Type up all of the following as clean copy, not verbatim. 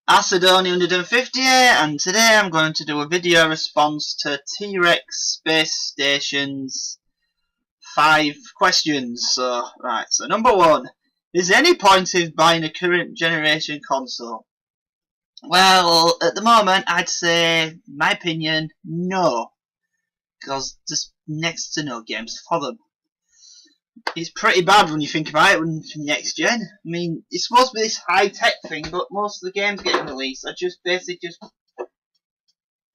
Acidonia150 here, and today I'm going to do a video response to TRexSpaceStation's 5 questions. So number 1. Is there any point in buying a current generation console? Well, at the moment I'd say, my opinion, no. Because there's next to no games for them. It's pretty bad when you think about it when next gen. I mean, it's supposed to be this high tech thing, but most of the games getting released are just basically just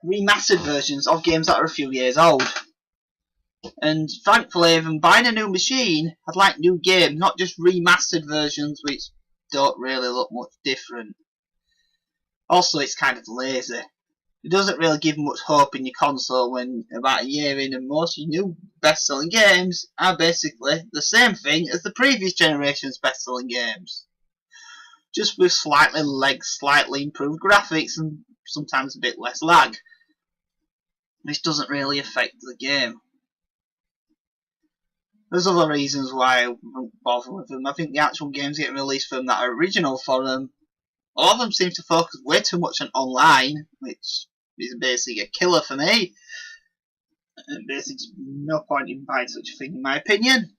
remastered versions of games that are a few years old. And thankfully, if I'm buying a new machine, I'd like new games, not just remastered versions which don't really look much different. Also, it's kind of lazy. It doesn't really give much hope in your console when about a year in and most of your new best-selling games are basically the same thing as the previous generation's best-selling games. Just with slightly improved graphics and sometimes a bit less lag. Which doesn't really affect the game. There's other reasons why I won't bother with them. I think the actual games getting released for them that are original for them, a lot of them seem to focus way too much on online, which is basically a killer for me. And basically, no point in buying such a thing, in my opinion,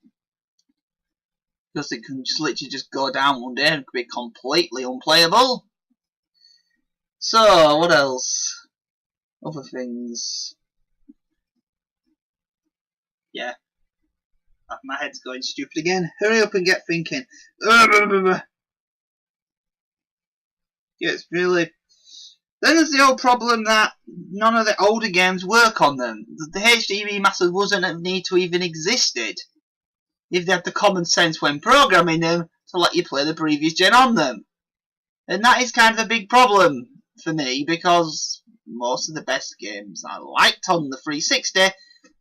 because it can just literally just go down one day and be completely unplayable. So, what else? Other things. Yeah. My head's going stupid again. Hurry up and get thinking. Yeah, it's really. Then there's the old problem that none of the older games work on them. The HD remasters wouldn't need to even existed if they had the common sense when programming them to let you play the previous gen on them. And that is kind of a big problem for me, because most of the best games I liked on the 360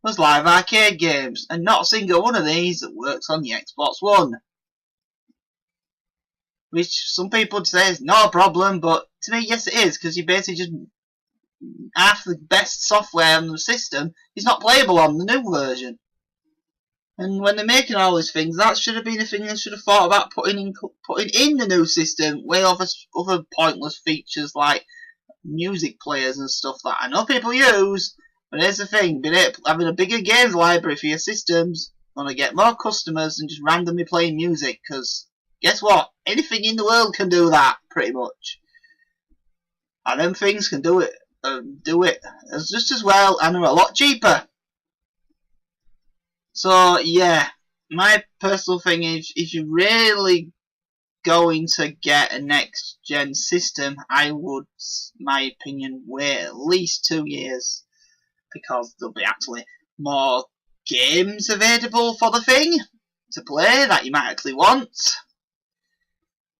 was live arcade games, and not a single one of these works on the Xbox One. Which some people would say is not a problem, but to me, yes it is, because you basically just half the best software on the system is not playable on the new version. And when they're making all these things, that should have been a thing they should have thought about putting in the new system, way over other pointless features like music players and stuff that I know people use. But here's the thing, having a bigger games library for your systems, gonna get more customers than just randomly playing music, because guess what? Anything in the world can do that, pretty much. And them things can do it as just as well, and are a lot cheaper. So yeah, my personal thing is, if you're really going to get a next gen system, I would, my opinion, wait at least 2 years, because there'll be actually more games available for the thing to play that you might actually want.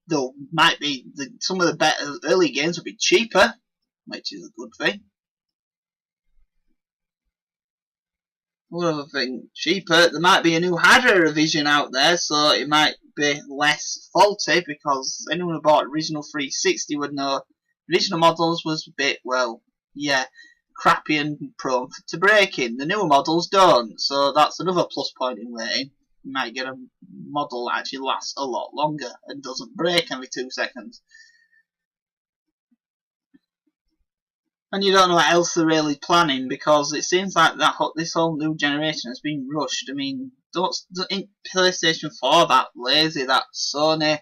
Though might be some of the better early games will be cheaper, which is a good thing. One other thing, cheaper, there might be a new hardware revision out there, so it might be less faulty, because anyone who bought original 360 would know original models was a bit, well, yeah, crappy and prone to breaking. The newer models don't, so that's another plus point in waiting. You might get a model that actually lasts a lot longer and doesn't break every 2 seconds. And you don't know what else they're really planning, because it seems like this whole new generation has been rushed. I mean, ain't PlayStation 4 that lazy that Sony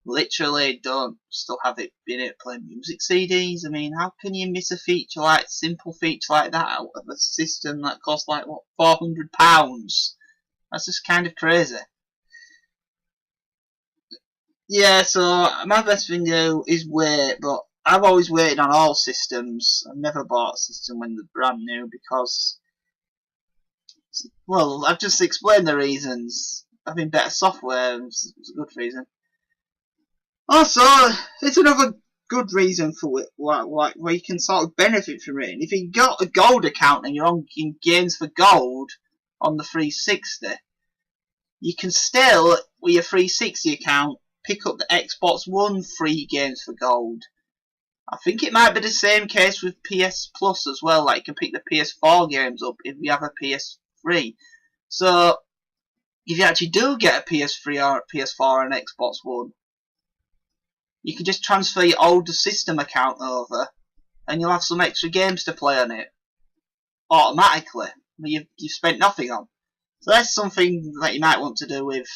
literally don't still have it being able to play music CDs? I mean, how can you miss a feature like simple feature like that out of a system that costs like what, £400? That's just kind of crazy. Yeah, so my best thing to do is wait, but I've always waited on all systems. I've never bought a system when they're brand new, because, well, I've just explained the reasons. Having better software is a good reason. Also, it's another good reason for it, where you can sort of benefit from it. If you got a gold account and you're on in games for gold on the 360, you can still, with your 360 account, pick up the Xbox One free games for gold. I think it might be the same case with PS Plus as well, like you can pick the PS4 games up if you have a PS3. So, if you actually do get a PS3 or a PS4 and Xbox One, you can just transfer your older system account over, and you'll have some extra games to play on it automatically. You've spent nothing on. So that's something that you might want to do with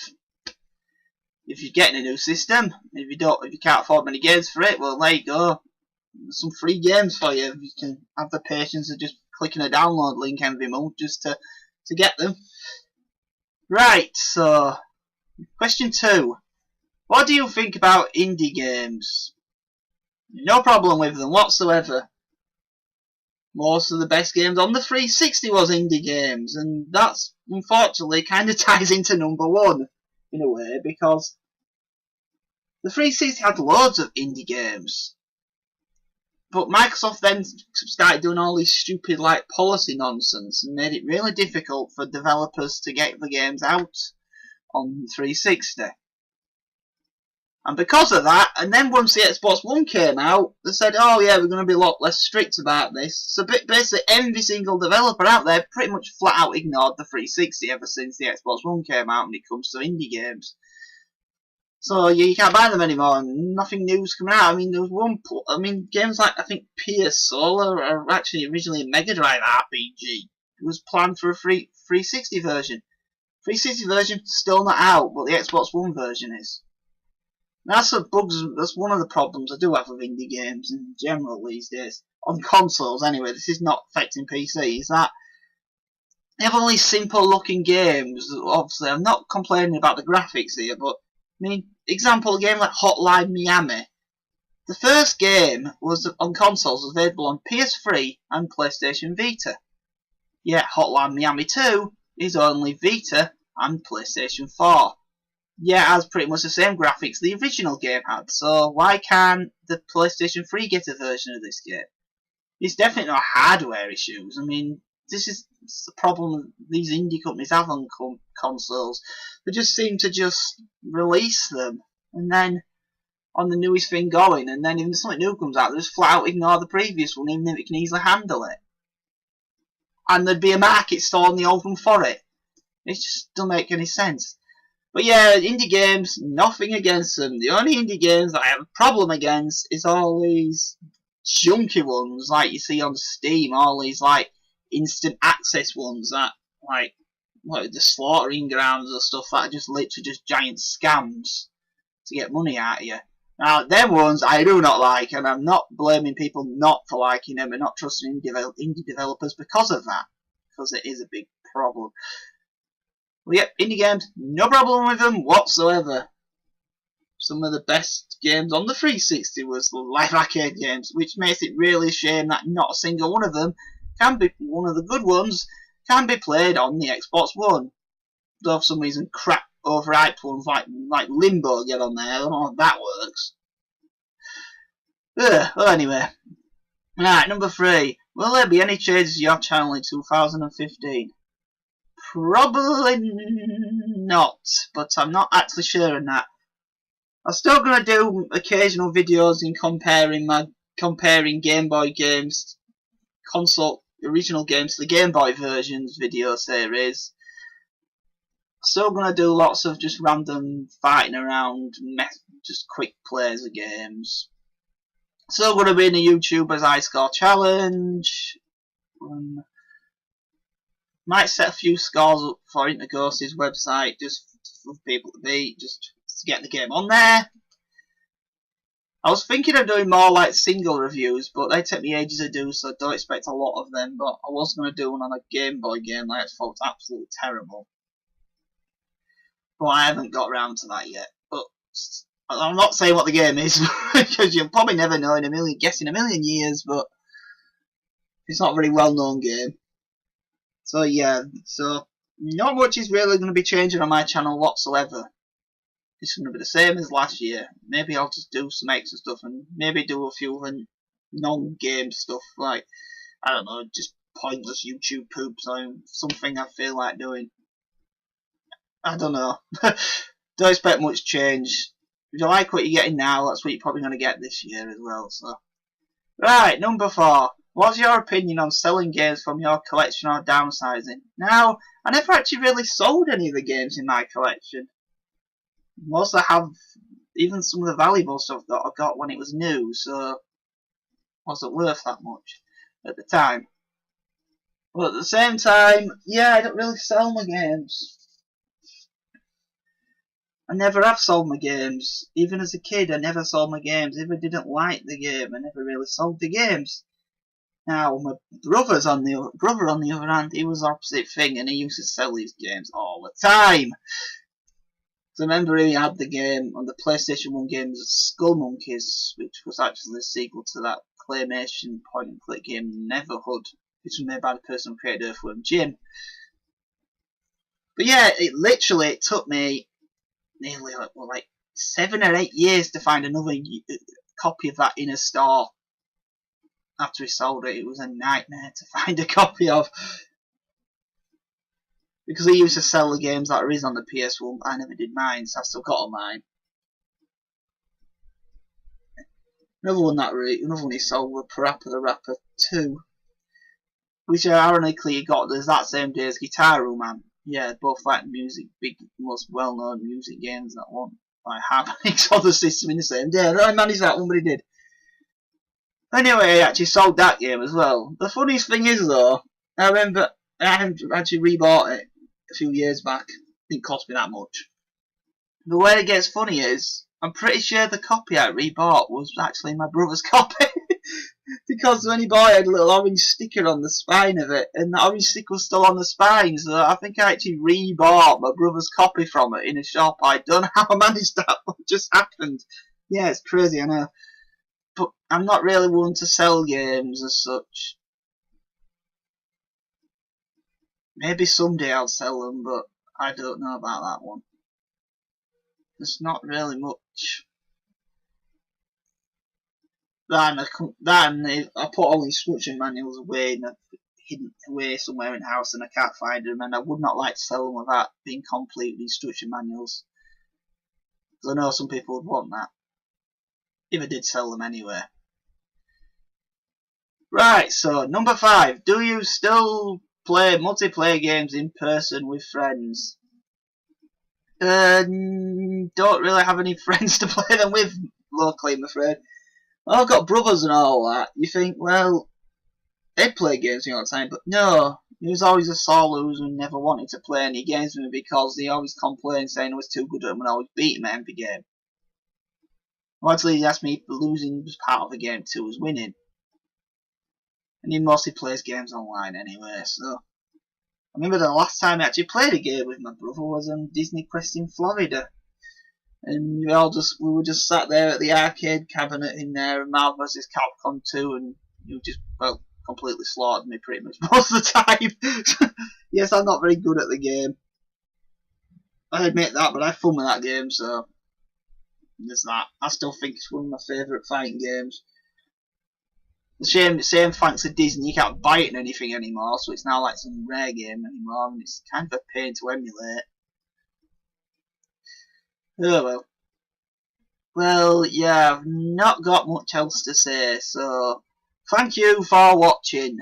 if you're getting a new system. If you can't afford many games for it, well, there you go. There's some free games for you. You can have the patience of just clicking a download link every month just to get them. Right, so question 2. What do you think about indie games? No problem with them whatsoever. Most of the best games on the 360 was indie games, and that's unfortunately kind of ties into number 1 in a way, because the 360 had loads of indie games. But Microsoft then started doing all these stupid like policy nonsense and made it really difficult for developers to get the games out on 360. And because of that, and then once the Xbox One came out, they said, oh yeah, we're going to be a lot less strict about this. So basically every single developer out there pretty much flat out ignored the 360 ever since the Xbox One came out when it comes to indie games. So you can't buy them anymore, and nothing new's coming out. I mean, there was games like, I think Pierce Solar are actually originally a Mega Drive RPG. It was planned for a 360 version. 360 version still not out, but the Xbox One version is. That's one of the problems I do have with indie games in general these days. On consoles anyway, this is not affecting PC, is that they have only simple looking games. Obviously, I'm not complaining about the graphics here, but I mean, example, a game like Hotline Miami. The first game was on consoles, was available on PS3 and PlayStation Vita. Yet Hotline Miami 2 is only Vita and PlayStation 4. Yeah, it has pretty much the same graphics the original game had, so why can't the PlayStation 3 get a version of this game? It's definitely not hardware issues. I mean, this is the problem these indie companies have on consoles. They just seem to just release them, and then on the newest thing going, and then if something new comes out, they just flat out ignore the previous one, even if it can easily handle it. And there'd be a market still on the old one for it. It just doesn't make any sense. But yeah, indie games, nothing against them. The only indie games that I have a problem against is all these junky ones like you see on Steam, all these like instant access ones that like the slaughtering grounds or stuff that are just literally just giant scams to get money out of you. Now, them ones I do not like, and I'm not blaming people not for liking them and not trusting indie developers because of that, because it is a big problem. Well, yep, indie games, no problem with them whatsoever. Some of the best games on the 360 was the live arcade games, which makes it really a shame that not a single one of them can be one of the good ones can be played on the Xbox One. Though for some reason crap overhyped ones like Limbo get on there. I don't know how that works. Well, anyway. Right, number 3. Will there be any changes to your channel in 2015? Probably not, but I'm not actually sure on that. I'm still going to do occasional videos in comparing Game Boy games, console original games to the Game Boy versions video series. Still going to do lots of just random fighting around, just quick plays of games. Still going to be in the YouTuber's High Score Challenge. Might set a few scores up for Interghost's website just for people to beat, just to get the game on there. I was thinking of doing more like single reviews, but they take me ages to do, so I don't expect a lot of them. But I was going to do one on a Game Boy game that I thought was absolutely terrible. But I haven't got around to that yet. But I'm not saying what the game is, because you'll probably never know in a million years, but it's not a very well known game. So yeah, so not much is really going to be changing on my channel whatsoever. It's going to be the same as last year. Maybe I'll just do some extra stuff and maybe do a few non-game stuff like, I don't know, just pointless YouTube poops or something I feel like doing. I don't know. Don't expect much change. If you like what you're getting now, that's what you're probably going to get this year as well. So, right, number 4. What's your opinion on selling games from your collection or downsizing? Now, I never actually really sold any of the games in my collection. Most I have even some of the valuable stuff that I got when it was new, so wasn't worth that much at the time. But at the same time, yeah, I don't really sell my games. I never have sold my games. Even as a kid, I never sold my games. If I didn't like the game, I never really sold the games. Now, my brother on the other hand, he was the opposite thing, and he used to sell his games all the time. So I remember he had the game on the PlayStation 1 games, Skull Monkeys, which was actually a sequel to that claymation point-and-click game Neverhood, which was made by the person who created Earthworm Jim. But yeah, it took me nearly like 7 or 8 years to find another copy of that in a store. After he sold it, it was a nightmare to find a copy of. Because he used to sell the games that are on the PS1, but I never did mine, so I've still got all mine. Another one he sold was Parappa the Rapper 2. Which ironically he got that same day as Guitar Hero Man. Yeah, both like big, most well-known music games that one. By Harmonix on the system in the same day. I don't manage that one, but he did. Anyway, he actually sold that game as well. The funniest thing is though, I remember I actually rebought it a few years back. It didn't cost me that much. The way it gets funny is, I'm pretty sure the copy I rebought was actually my brother's copy. Because when he bought it, it had a little orange sticker on the spine of it, and the orange sticker was still on the spine, so I think I actually rebought my brother's copy from it in a shop. I don't know how I managed that, but it just happened. Yeah, it's crazy, I know. But I'm not really one to sell games as such. Maybe someday I'll sell them, but I don't know about that one. There's not really much. I put all the instruction manuals away and hidden away somewhere in the house and I can't find them, and I would not like to sell them without being complete with instruction manuals. Because I know some people would want that. If I did sell them anyway. Right, so number 5. Do you still play multiplayer games in person with friends? Don't really have any friends to play them with locally, I'm afraid. I've got brothers and all that. You think, well, they'd play games all the time, but no. He was always a sore loser and never wanted to play any games with me because he always complained saying I was too good at them and I always beat him at every game. Well, actually, he asked me if losing was part of the game too as winning. And he mostly plays games online anyway, so. I remember the last time I actually played a game with my brother was on Disney Quest in Florida. And we were just sat there at the arcade cabinet in there, and Marvel vs. Capcom 2, and you just, well, completely slaughtered me pretty much most of the time. Yes, I'm not very good at the game. I admit that, but I had fun with that game, so there's that. I still think it's one of my favourite fighting games. The same thanks to Disney, you can't buy it in anything anymore, so it's now like some rare game anymore, and it's kind of a pain to emulate. Oh well. Well, yeah, I've not got much else to say, so thank you for watching.